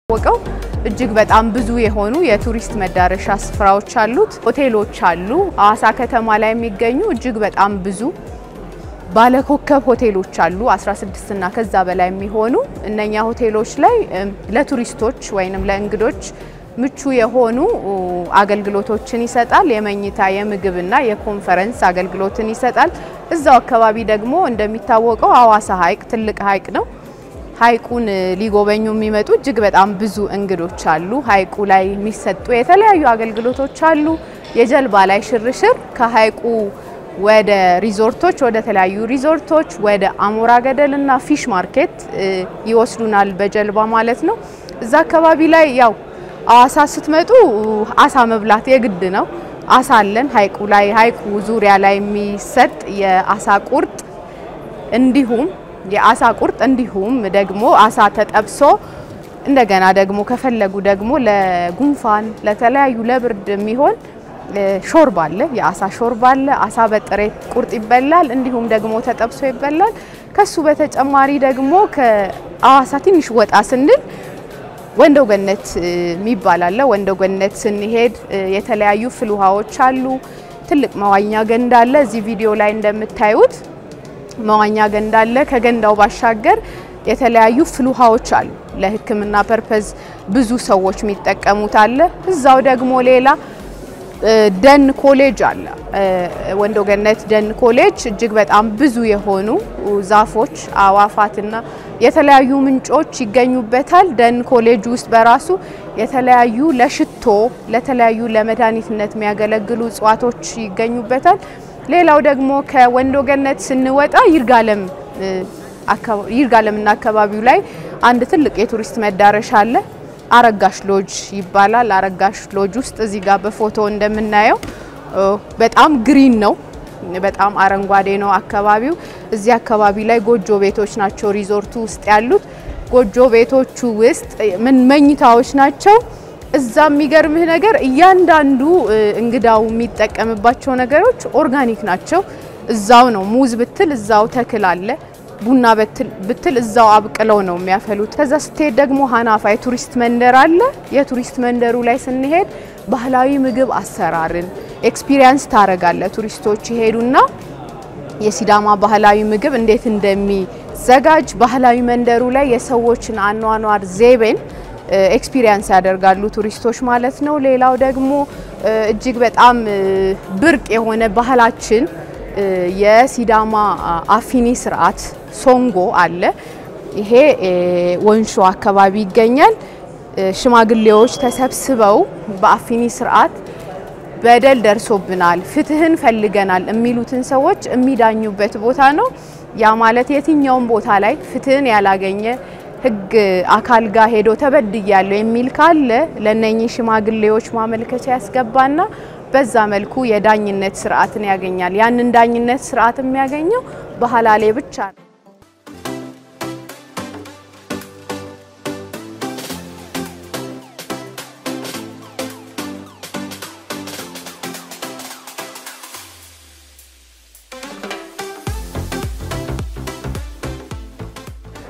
ወቀው እጅግ በጣም ብዙ የሆኑ የቱሪስት መዳረሻ ስፍራዎች አሉት ሆቴሎች አሉ አዋሳ ከተማ ላይ የሚገኙ እጅግ በጣም ብዙ ባለኮከብ ሆቴሎች አሉ 16 እና ከዛ በላይ የሚሆኑ እነኛ ሆቴሎች ላይ ለቱሪስቶች ወይንም ለእንግዶች ምቹ የሆኑ አገልግሎቶችን ይሰጣል የመኝታ የምግብና የኮንፈረንስ አገልግሎትን ይሰጣል እዛው አካባቢ ደግሞ እንደሚታወቀው አዋሳ ሐይቅ ትልቅ ሐይቅ ነው ሐይቁን ሊጎበኙ የሚመጡ እጅግ በጣም ብዙ እንግዶች አሉ ሐይቁ ላይ የሚሰጡ የተለያዩ አገልግሎቶች አሉ የጀልባ ላይ ሽርሽር ከሐይቁ ወደ ሪዞርቶች ወደ ተለያዩ ሪዞርቶች ወደ አሞራ ገደልና ፊሽ ማርኬት ይወስዱናል በጀልባ ማለት ነው እዛ አካባቢ ላይ ያው አዋሳ ስትመጡ አሳ መብላት የግድ ነው አሳ አለን ሐይቁ ላይ ሐይቁ ዙሪያ ላይ የሚሰጥ የአሳ ቁርጥ እንዲሁም የአሳ ቁርጥ እንዲሁም ደግሞ አሳ ተጠብሶ እንደገና ደግሞ ከፈለጉ ደግሞ ለጉንፋን ለተለያዩ ለብርድ የሚሆን ሾርባ አለ የአሳ ሾርባ አለ አሳ በጥሬ ቁርጥ ይበላል እንዲሁም ደግሞ ተጠብሶ ይበላል ከሱ በተጨማሪ ደግሞ ከአዋሳ ትንሽ ወጣ ስንል ወንዶ ገነት የሚባል አለ ወንዶ ገነት ስንሄድ የተለያዩ ፍልውሃዎች አሉ ትልቅ መዋኛ ገንዳ አለ እዚህ ቪዲዮ ላይ እንደምታዩት መዋኛ ገንዳ አለ ከገንዳው ባሻገር የተለያዩ ፍልውሃዎች አሉ ለሕክምና ፐርፐዝ ብዙ ሰዎች የሚጠቀሙት አለ እዛው ደግሞ ሌላ ደን ኮሌጅ አለ ወንዶ ገነት ደን ኮሌጅ እጅግ በጣም ብዙ የሆኑ ዛፎች አዋፋትና የተለያዩ ምንጮች ይገኙበታል ደን ኮሌጅ ውስጥ በራሱ የተለያዩ ለሽቶ ለተለያዩ ለመድኃኒትነት የሚያገለግሉ እጽዋቶች ይገኙበታል ሌላው ደግሞ ከወንዶ ገነት ስንወጣ ይርጋለምና አካባቢው ላይ አንድ ትልቅ የቱሪስት መዳረሻ አለ አረጋሽ ሎጅ ይባላል አረጋሽ ሎጅ ውስጥ እዚህ ጋር በፎቶ እንደምናየው በጣም ግሪን ነው በጣም አረንጓዴ ነው አካባቢው እዚህ አካባቢ ላይ ጎጆ ቤቶች ናቸው ሪዞርቱ ውስጥ ያሉት ጎጆ ቤቶቹ ውስጥ ምን መኝታዎች ናቸው እዛ የሚገርምህ ነገር እያንዳንዱ እንግዳው የሚጠቀምባቸው ነገሮች ኦርጋኒክ ናቸው እዛው ነው ሙዝ ብትል እዛው ተክል አለ ቡና ብትል እዛው አብቅለው ነው የሚያፈሉት ከዛ ስትሄድ ደግሞ ሃናፋ የቱሪስት መንደር አለ የቱሪስት መንደሩ ላይ ስንሄድ ባህላዊ ምግብ አሰራርን ኤክስፒሪየንስ ታረጋለ ቱሪስቶች ይሄዱና የሲዳማ ባህላዊ ምግብ እንዴት እንደሚዘጋጅ ባህላዊ መንደሩ ላይ የሰዎችን አኗኗር ዘይቤን ኤክስፒሪየንስ ያደርጋሉ ቱሪስቶች ማለት ነው ሌላው ደግሞ እጅግ በጣም ብርቅ የሆነ ባህላችን የሲዳማ አፊኒ ስርዓት ሶንጎ አለ ይሄ ወንሾ አካባቢ ይገኛል ሽማግሌዎች ተሰብስበው በአፊኒ ስርዓት በደል ደርሶብናል ፍትህን ፈልገናል የሚሉትን ሰዎች የሚዳኙበት ቦታ ነው ያ ማለት የትኛውም ቦታ ላይ ፍትህን ያላገኘ ህግ አካል ጋር ሄዶ ተበድያለሁ የሚል ካለ ለነኚህ ሽማግሌዎች ማመልከቻ ያስገባና በዛ መልኩ የዳኝነት ስርዓትን ያገኛል ያንን ዳኝነት ስርዓት የሚያገኘው በሐላሌ ብቻ ነው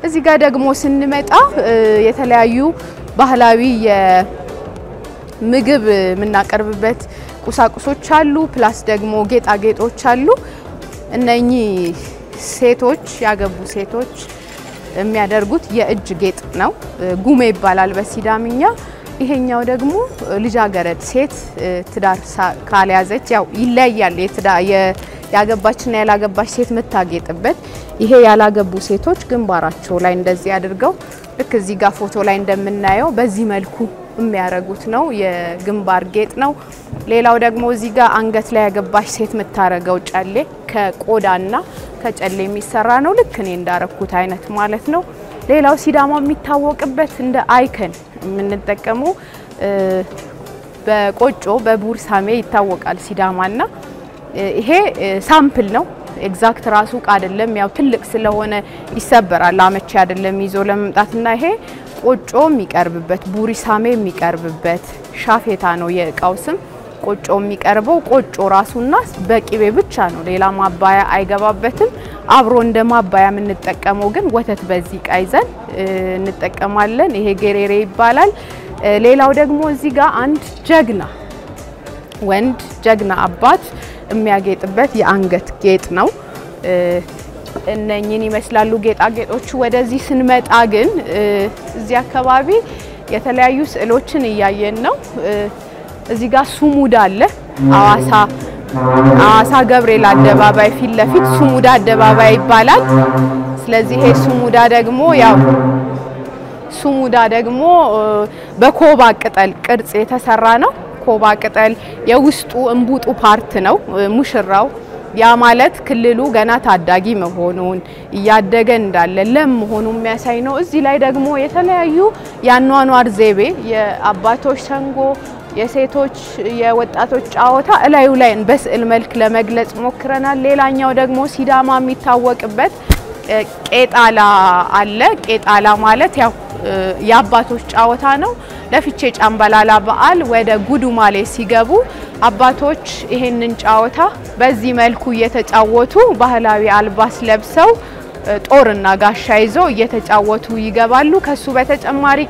እዚህ ጋር ደግሞ ስንመጣ የተለያዩ ባህላዊ የምግብ ምናቀርብበት ቁሳቁሶች አሉ ፕላስ ደግሞ ጌጣጌጦች አሉ እነኚህ ሴቶች ያገቡ ሴቶች የሚያደርጉት የእጅ ጌጥ ነው ጉሜ ይባላል በሲዳምኛ ይሄኛው ደግሞ ልጃገረድ ሴት ትዳር ካልያዘች ያው ይለያል ያገባችና ያላገባች ሴት መታጌጥበት ይሄ ያላገቡ ሴቶች ግንባራቸው ላይ እንደዚህ አድርገው ልክ እዚህ ጋር ፎቶ ላይ እንደምናየው በዚህ መልኩ የሚያረጉት ነው የግንባር ጌጥ ነው ሌላው ደግሞ እዚህ ጋር አንገት ላይ ያገባች ሴት መታረገው ጫሌ ከቆዳና ከጨሌ የሚሰራ ነው ልክ እኔ እንዳረኩት አይነት ማለት ነው ሌላው ሲዳማ የሚታወቅበት እንደ አይከን የምንጠቀመው በቆጮ በቡርሳሜ ይታወቃል ሲዳማና ይሄ ሳምፕል ነው ኤግዛክት ራሱ አይደለም ያው ትልቅ ስለሆነ ይሰበራል አመቺ አይደለም ይዞ ለመምጣትና ይሄ ቆጮ የሚቀርብበት ቡሪሳሜ የሚቀርብበት ሻፌታ ነው የእቃው ስም በቆጮ የሚቀርበው ቆጮ ራሱና በቂቤ ብቻ ነው ሌላ ማባያ አይገባበትም አብሮ እንደማባያ የምንጠቀመው ግን ወተት በዚህ ቃይዘን እንጠቀማለን ይሄ ጌሬሬ ይባላል ሌላው ደግሞ እዚህ ጋር አንድ ጀግና ወንድ ጀግና አባት የሚያጌጥበት የአንገት ጌጥ ነው እነኚህን ይመስላሉ ጌጣጌጦቹ ወደዚህ ስንመጣ ግን እዚህ አካባቢ የተለያዩ ስዕሎችን ያያየን ነው እዚህ ጋር ሱሙዳ አለ አዋሳ ገብርኤል አደባባይ ፊት ለፊት ሱሙዳ አደባባይ ይባላል ስለዚህ ይሄ ሱሙዳ ደግሞ በኮባ ቅጠል ቅርጽ የተሰራ ነው ኮባ ቅጠል የውስጡ እንቡጡ ፓርት ነው ሙሽራው ያ ማለት ክልሉ ገና ታዳጊ መሆኑን ያደገ እንዳለ ለም መሆኑን የሚያሳይ ነው እዚህ ላይ ደግሞ የተለያዩ ያኗኗር ዘይቤ የአባቶች ሰንጎ የሴቶች የወጣቶች ጫወታ እላዩ ላይ በስዕል መልክ ለመግለጽ ሞክረናል ሌላኛው ደግሞ ሲዳማ የሚታወቅበት ቄጣላ አለ ቄጣላ ማለት ያው የአባቶች ጫወታ ነው ለፍቼ ጫምባላላ በዓል ወደ ጉዱማሌ ሲገቡ አባቶች ይሄንን ጫወታ በዚህ መልኩ እየተጫወቱ ባህላዊ አልባስ ለብሰው ጦርና ጋሻ ይዘው እየተጫወቱ ይገባሉ ከሱ በተጨማሪ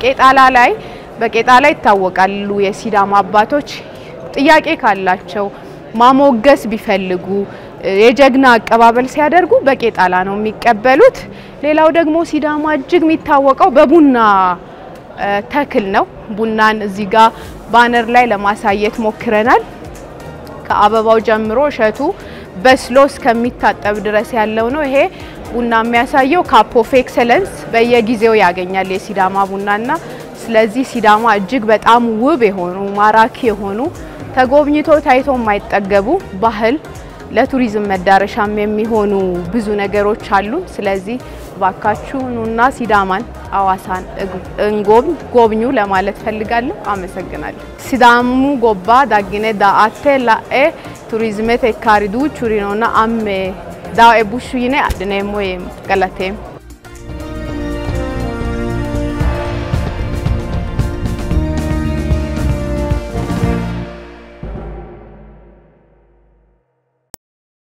በቄጣላ ይታወቃሉ የሲዳማ አባቶች ጥያቄ ካላቸው ማሞገስ ቢፈልጉ የጀግና አቀባበል ሲያደርጉ በቄጣላ ነው የሚቀበሉት ሌላው ደግሞ ሲዳማ እጅግ የሚታወቀው በቡና ተክል ነው ቡናን እዚህ ጋር ባነር ላይ ለማሳየት ሞክረናል ከአበባው ጀምሮ እሸቱ በስሎስ ከሚታጠብ ድረስ ያለው ነው ይሄ ቡና የሚያሳየው ካፕ ኦፍ ኤክሰለንስ በየጊዜው ያገኛል የሲዳማ ቡናና ስለዚህ ሲዳማ እጅግ በጣም ውብ የሆኑ ማራኪ የሆኑ ተጎብኝቶ ታይቶ የማይጠገቡ ባህል ለቱሪዝም መዳረሻም የሚሆኑ ብዙ ነገሮች አሉ ስለዚህ ባካቹኑና ሲዳማን አዋሳን ጎብኙ ለማለት ፈልጋለሁ አመሰግናለሁ ሲዳሙ ጎባ ዳግኔ ዳአቴ ላኤ ቱሪዝሜ ተካሪዱ ቹሪኖና አሜ ዳኤ ቡሹይኔ አድኔሞ ገላቴም